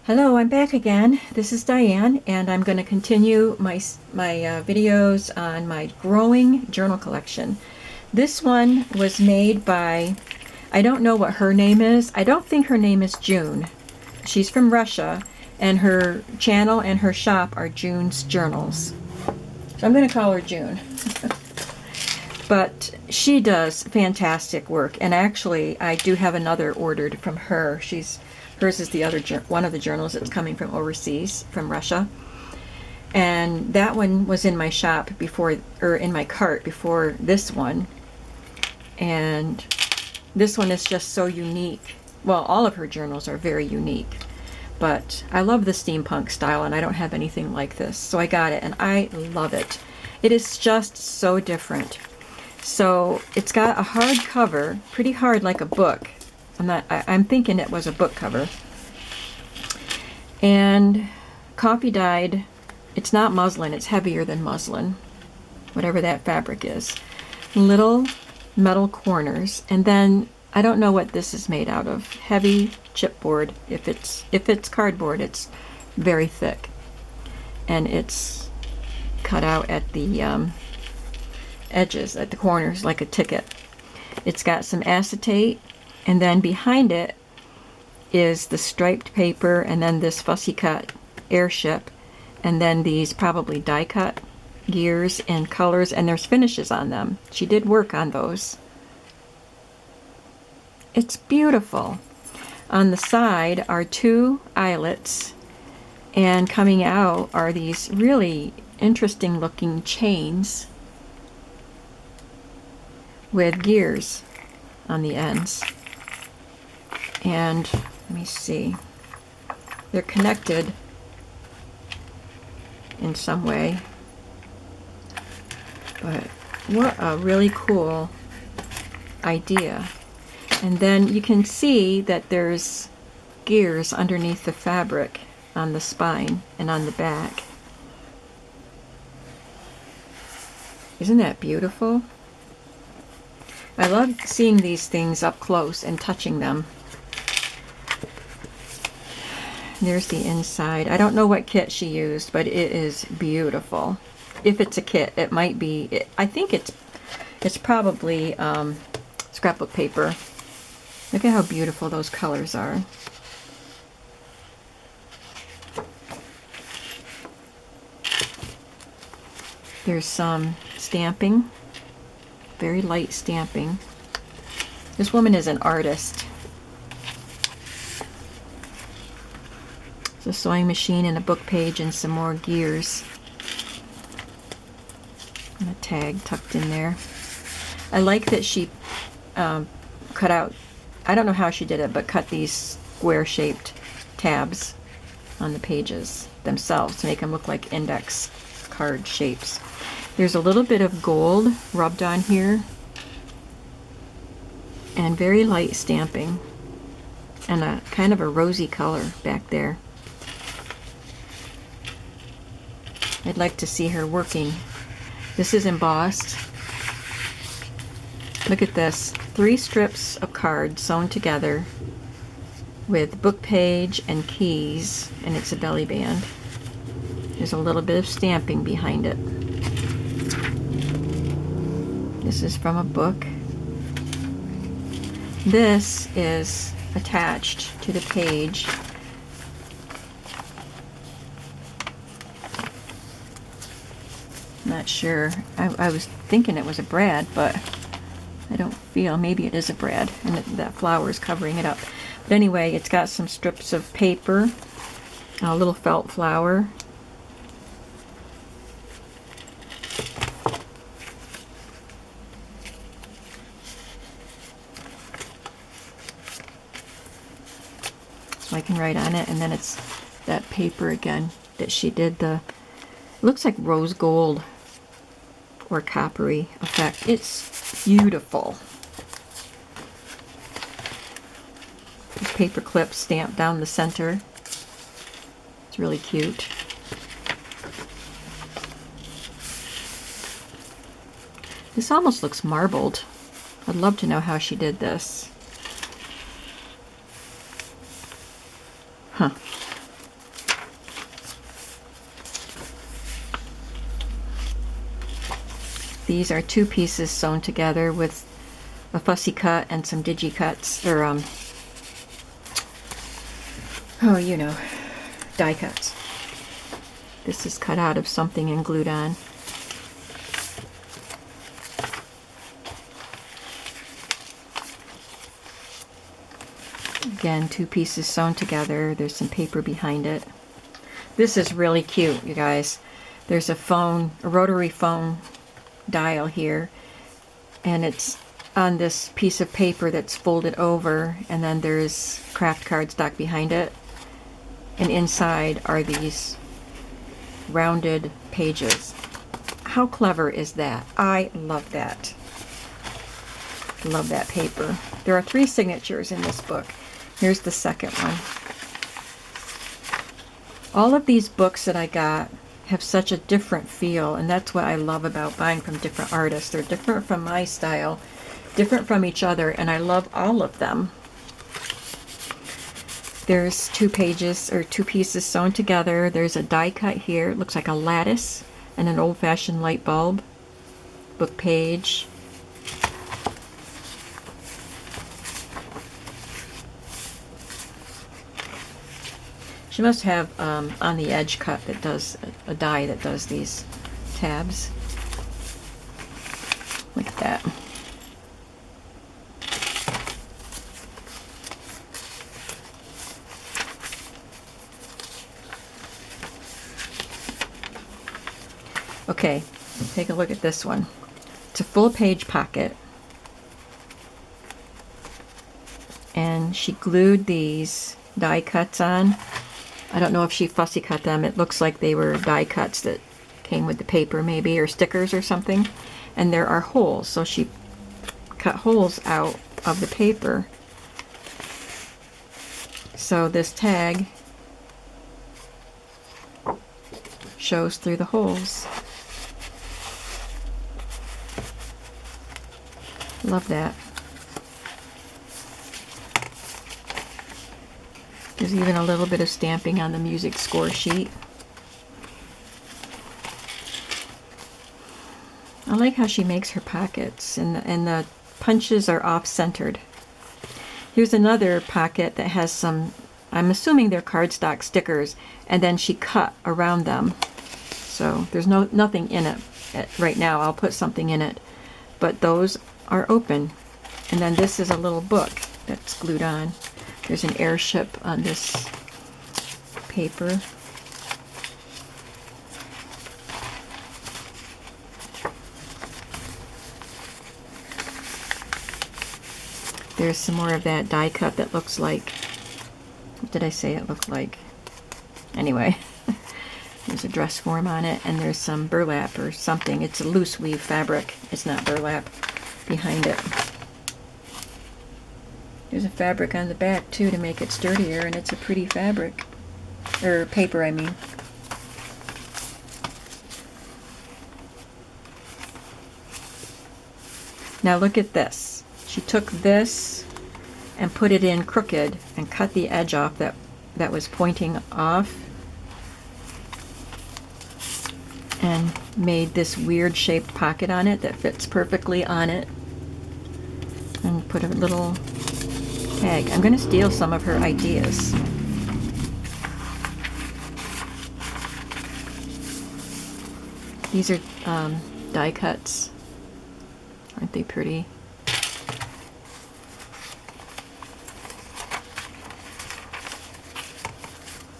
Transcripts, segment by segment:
Hello, I'm back again. This is Diane, and I'm going to continue my videos on my growing journal collection. This one was made by, I don't know what her name is. I don't think her name is June. She's from Russia, and her channel and her shop are June's Journals. So I'm going to call her June. But she does fantastic work, and actually I do have another ordered from her. Hers is the other one of the journals that's coming from overseas, from Russia. And that one was in my shop before, or in my cart before this one. And this one is just so unique. Well, all of her journals are very unique. But I love the steampunk style, and I don't have anything like this. So I got it, and I love it. It is just so different. So it's got a hard cover, pretty hard like a book. I'm thinking it was a book cover. And coffee dyed. It's not muslin, it's heavier than muslin, whatever that fabric is. Little metal corners, and then I don't know what this is made out of. Heavy chipboard. If it's cardboard, it's very thick, and it's cut out at the edges, at the corners, like a ticket. It's got some acetate, and then behind it is the striped paper, and then this fussy cut airship, and then these probably die cut gears and colors, and there's finishes on them. She did work on those. It's beautiful. On the side are two eyelets, and coming out are these really interesting looking chains with gears on the ends. And let me see, they're connected in some way, but what a really cool idea. And then you can see that there's gears underneath the fabric on the spine and on the back. Isn't that beautiful? I love seeing these things up close and touching them. There's the inside. I don't know what kit she used, but it is beautiful. If it's a kit, it might be, I think it's probably scrapbook paper. Look at how beautiful those colors are. There's some stamping, very light stamping. This woman is an artist. It's a sewing machine and a book page and some more gears. And a tag tucked in there. I like that she cut out, I don't know how she did it, but cut these square-shaped tabs on the pages themselves to make them look like index card shapes. There's a little bit of gold rubbed on here, and very light stamping, and a kind of a rosy color back there. I'd like to see her working. This is embossed. Look at this. 3 strips of card sewn together with book page and keys, and it's a belly band. There's a little bit of stamping behind it. This is from a book. This is attached to the page. Not sure. I was thinking it was a brad, but I don't feel. Maybe it is a brad, and that flower is covering it up. But anyway, it's got some strips of paper, a little felt flower. So I can write on it, and then it's that paper again that she did the, looks like rose gold or coppery effect. It's beautiful. This paper clip stamped down the center. It's really cute. This almost looks marbled. I'd love to know how she did this. Huh. These are 2 pieces sewn together with a fussy cut and some digi cuts, or oh, you know, die cuts. This is cut out of something and glued on. Again, 2 pieces sewn together. There's some paper behind it. This is really cute, you guys. There's a phone, a rotary phone dial here, and it's on this piece of paper that's folded over, and then there's craft cardstock behind it, and inside are these rounded pages. How clever is that? I love that. Love that paper. There are 3 signatures in this book. Here's the second one. All of these books that I got have such a different feel, and that's what I love about buying from different artists. They're different from my style, different from each other, and I love all of them. There's 2 pages, or 2 pieces sewn together. There's a die cut here. It looks like a lattice and an old-fashioned light bulb. Book page. She must have on the edge cut that does a die that does these tabs. Look at that. Okay, take a look at this one. It's a full page pocket. And she glued these die cuts on. I don't know if she fussy cut them. It looks like they were die cuts that came with the paper maybe, or stickers or something. And there are holes, so she cut holes out of the paper. So this tag shows through the holes. Love that. There's even a little bit of stamping on the music score sheet. I like how she makes her pockets, and the punches are off-centered. Here's another pocket that has some, I'm assuming they're cardstock stickers, and then she cut around them. So there's nothing in it right now. I'll put something in it. But those are open. And then this is a little book that's glued on. There's an airship on this paper. There's some more of that die cut that looks like, what did I say it looked like? Anyway, there's a dress form on it, and there's some burlap or something. It's a loose weave fabric. It's not burlap behind it. There's a fabric on the back too to make it sturdier, and it's a pretty fabric, or paper I mean. Now look at this. She took this and put it in crooked and cut the edge off that was pointing off, and made this weird shaped pocket on it that fits perfectly on it, and put a little tag. I'm going to steal some of her ideas. These are die cuts. Aren't they pretty?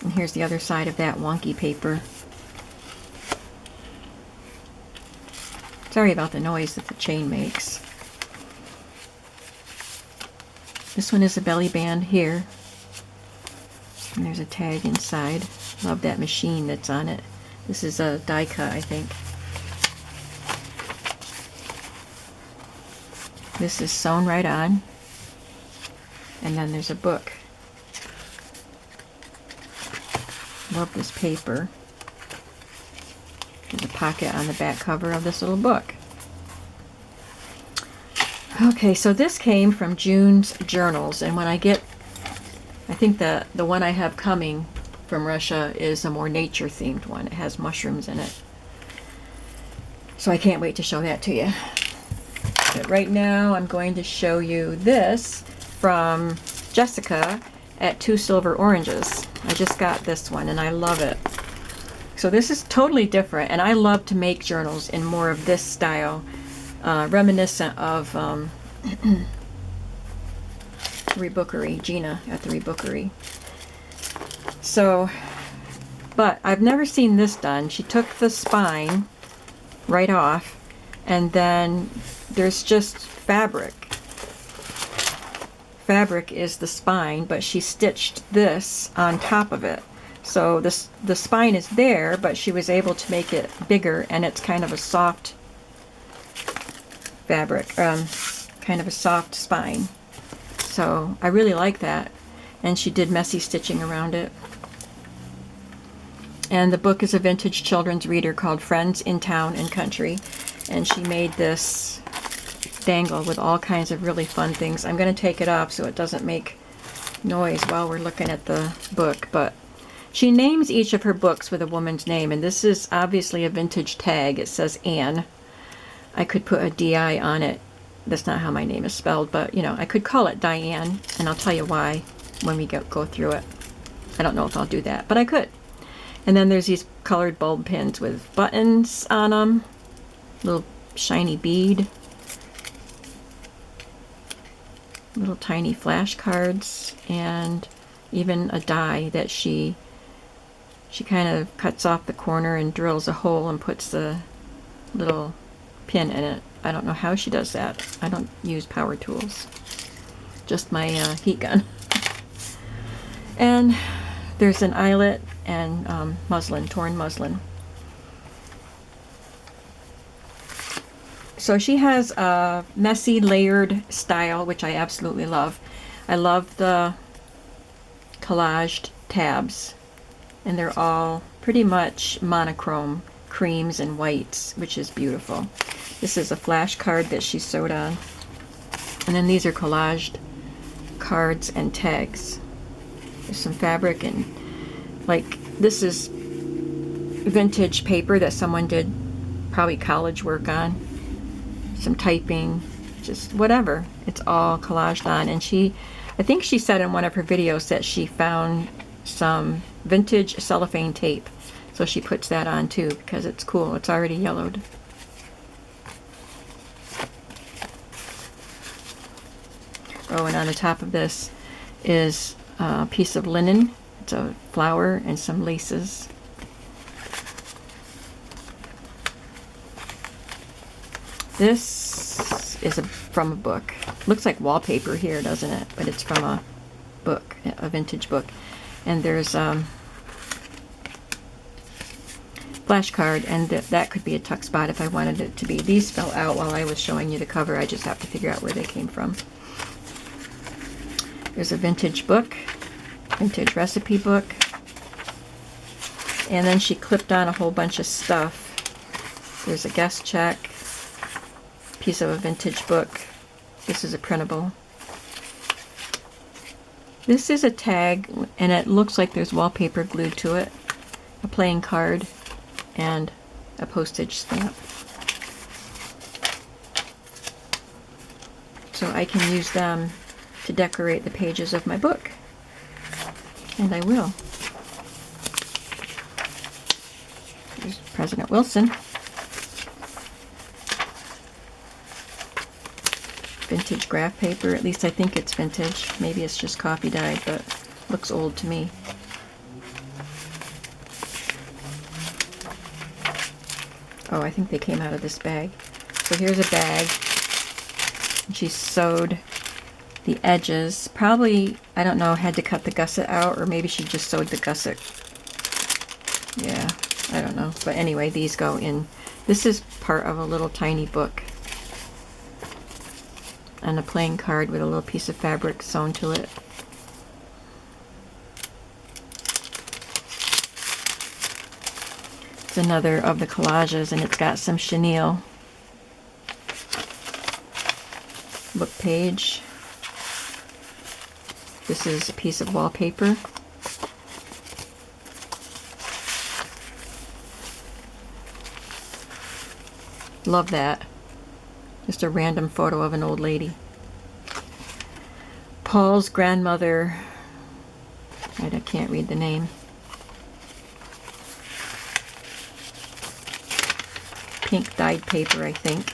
And here's the other side of that wonky paper. Sorry about the noise that the chain makes. This one is a belly band here. And there's a tag inside. Love that machine that's on it. This is a die cut, I think. This is sewn right on. And then there's a book. Love this paper. There's a pocket on the back cover of this little book. Okay, so this came from June's Journals, and when I get, I think the one I have coming from Russia is a more nature-themed one. It has mushrooms in it. So I can't wait to show that to you. But right now I'm going to show you this from Jessica at 2 Silver Oranges. I just got this one and I love it. So this is totally different, and I love to make journals in more of this style, reminiscent of Rebookery, Gina at the Rebookery. So, but I've never seen this done. She took the spine right off, and then there's just fabric. Fabric is the spine, but she stitched this on top of it. So the spine is there, but she was able to make it bigger, and it's kind of a soft fabric, kind of a soft spine. So I really like that. And she did messy stitching around it. And the book is a vintage children's reader called Friends in Town and Country. And she made this dangle with all kinds of really fun things. I'm going to take it off so it doesn't make noise while we're looking at the book. But she names each of her books with a woman's name. And this is obviously a vintage tag. It says Anne. I could put a D-I on it. That's not how my name is spelled, but, you know, I could call it Diane, and I'll tell you why when we go through it. I don't know if I'll do that, but I could. And then there's these colored bulb pins with buttons on them, little shiny bead, little tiny flashcards, and even a die that she kind of cuts off the corner and drills a hole and puts the little pin in it. I don't know how she does that. I don't use power tools. Just my heat gun. And there's an eyelet and muslin, torn muslin. So she has a messy layered style, which I absolutely love. I love the collaged tabs, and they're all pretty much monochrome creams and whites, which is beautiful. This is a flash card that she sewed on. And then these are collaged cards and tags. There's some fabric, and like this is vintage paper that someone did probably college work on. Some typing, just whatever. It's all collaged on. And I think she said in one of her videos that she found some vintage cellophane tape. So she puts that on too because it's cool. It's already yellowed. Oh, and on the top of this is a piece of linen. It's a flower and some laces. This is from a book. Looks like wallpaper here, doesn't it? But it's from a book, a vintage book. And there's flash card, and that could be a tuck spot if I wanted it to be. These fell out while I was showing you the cover. I just have to figure out where they came from. There's a vintage book, vintage recipe book, and then she clipped on a whole bunch of stuff. There's a guest check, piece of a vintage book. This is a printable. This is a tag, and it looks like there's wallpaper glued to it, a playing card, and a postage stamp. So I can use them to decorate the pages of my book. And I will. There's President Wilson. Vintage graph paper. At least I think it's vintage. Maybe it's just coffee dyed, but looks old to me. Oh, I think they came out of this bag. So here's a bag. She sewed the edges. Probably, I don't know, had to cut the gusset out, or maybe she just sewed the gusset. Yeah, I don't know. But anyway, these go in. This is part of a little tiny book. And a playing card with a little piece of fabric sewn to it. It's another of the collages, and it's got some chenille. Book page. This is a piece of wallpaper. Love that. Just a random photo of an old lady. Paul's grandmother, I can't read the name. Pink dyed paper, I think.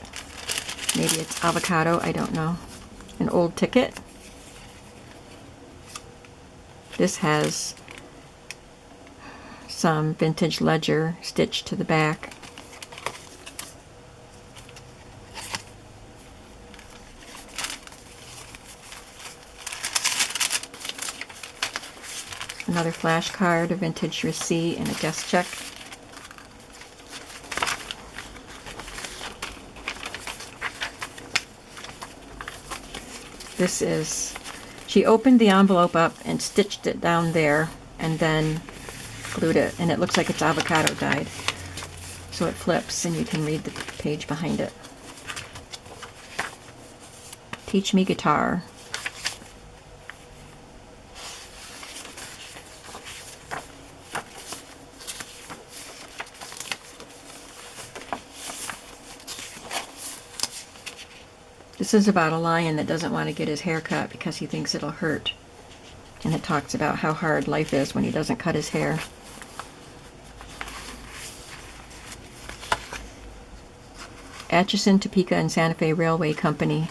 Maybe it's avocado, I don't know. An old ticket. This has some vintage ledger stitched to the back. Another flash card, a vintage receipt, and a guest check. This is, she opened the envelope up and stitched it down there and then glued it, and it looks like it's avocado dyed. So it flips and you can read the page behind it. Teach me guitar. This is about a lion that doesn't want to get his hair cut because he thinks it'll hurt. And it talks about how hard life is when he doesn't cut his hair. Atchison, Topeka, and Santa Fe Railway Company.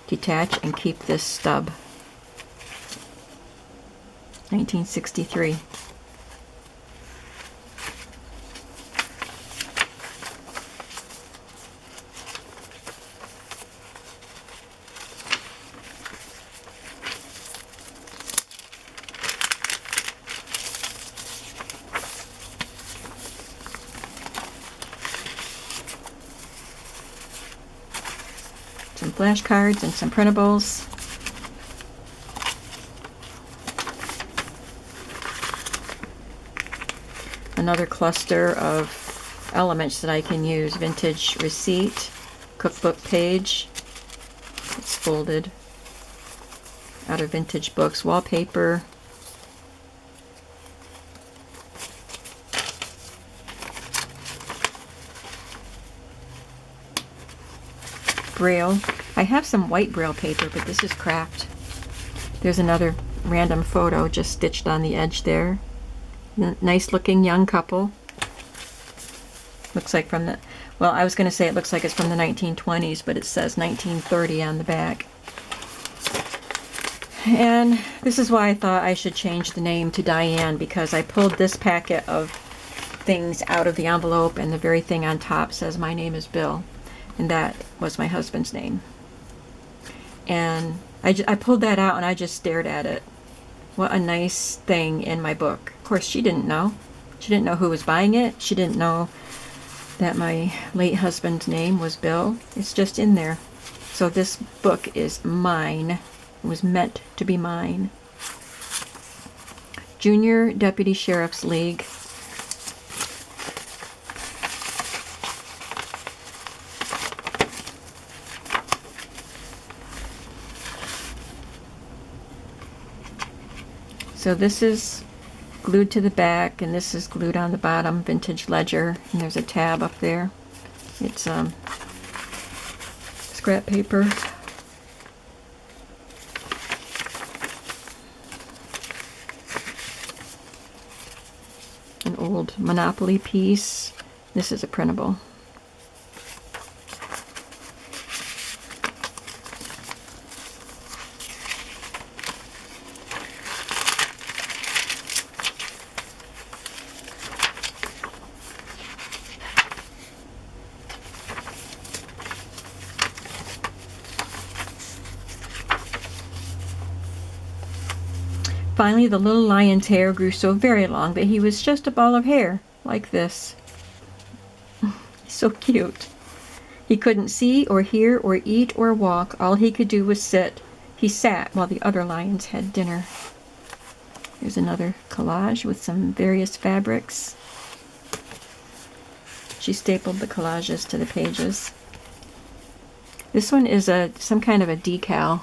Detach and keep this stub. 1963. Some flashcards and some printables. Another cluster of elements that I can use. Vintage receipt, cookbook page. It's folded out of vintage books. Wallpaper. Braille. I have some white Braille paper, but this is cracked. There's another random photo just stitched on the edge there. Nice looking young couple. Looks like from the, well, I was going to say it looks like it's from the 1920s, but it says 1930 on the back. And this is why I thought I should change the name to Diane, because I pulled this packet of things out of the envelope and the very thing on top says my name is Bill. And that was my husband's name. And I pulled that out and I just stared at it. What a nice thing in my book. Of course, she didn't know. She didn't know who was buying it. She didn't know that my late husband's name was Bill. It's just in there. So this book is mine. It was meant to be mine. Junior Deputy Sheriff's League. So this is glued to the back, and this is glued on the bottom, vintage ledger, and there's a tab up there. It's scrap paper. An old Monopoly piece. This is a printable. Finally, the little lion's hair grew so very long that he was just a ball of hair, like this. So cute. He couldn't see or hear or eat or walk. All he could do was sit. He sat while the other lions had dinner. There's another collage with some various fabrics. She stapled the collages to the pages. This one is some kind of a decal.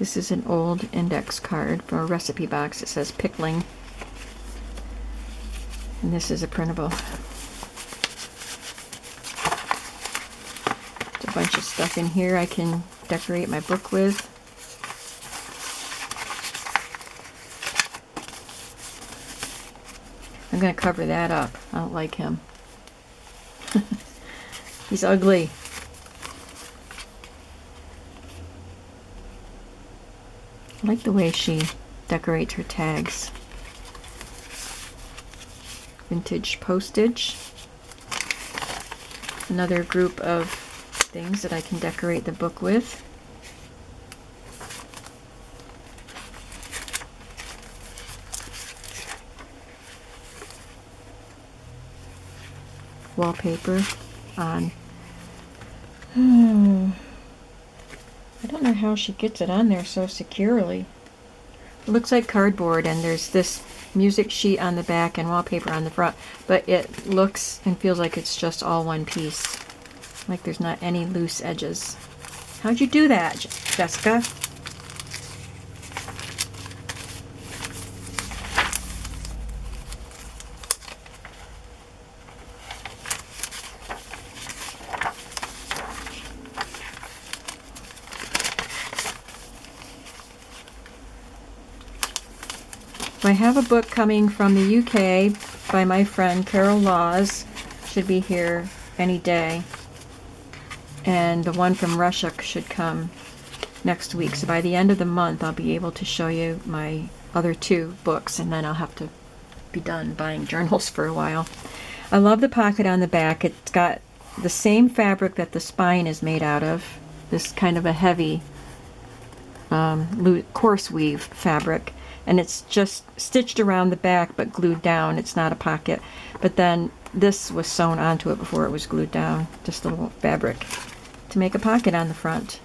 This is an old index card from a recipe box. It says pickling. And this is a printable. There's a bunch of stuff in here I can decorate my book with. I'm going to cover that up. I don't like him. He's ugly. I like the way she decorates her tags. Vintage postage. Another group of things that I can decorate the book with. Wallpaper on. I don't know how she gets it on there so securely. It looks like cardboard, and there's this music sheet on the back and wallpaper on the front, but it looks and feels like it's just all one piece. Like there's not any loose edges. How'd you do that, Jessica? I have a book coming from the UK by my friend Carol Laws. Should be here any day. And the one from Russia should come next week. So by the end of the month, I'll be able to show you my other two books, and then I'll have to be done buying journals for a while. I love the pocket on the back. It's got the same fabric that the spine is made out of. This kind of a heavy coarse weave fabric. And it's just stitched around the back but glued down. It's not a pocket. But then this was sewn onto it before it was glued down. Just a little fabric to make a pocket on the front.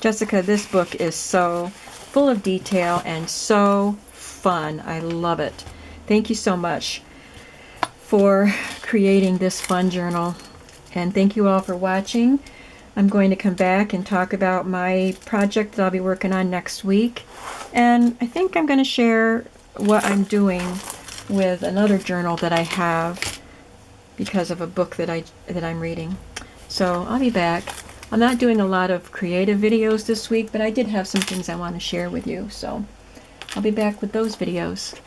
Jessica, this book is so full of detail and so fun. I love it. Thank you so much for creating this fun journal. And thank you all for watching. I'm going to come back and talk about my project that I'll be working on next week. And I think I'm going to share what I'm doing with another journal that I have because of a book that I'm reading. So I'll be back. I'm not doing a lot of creative videos this week, but I did have some things I want to share with you. So I'll be back with those videos.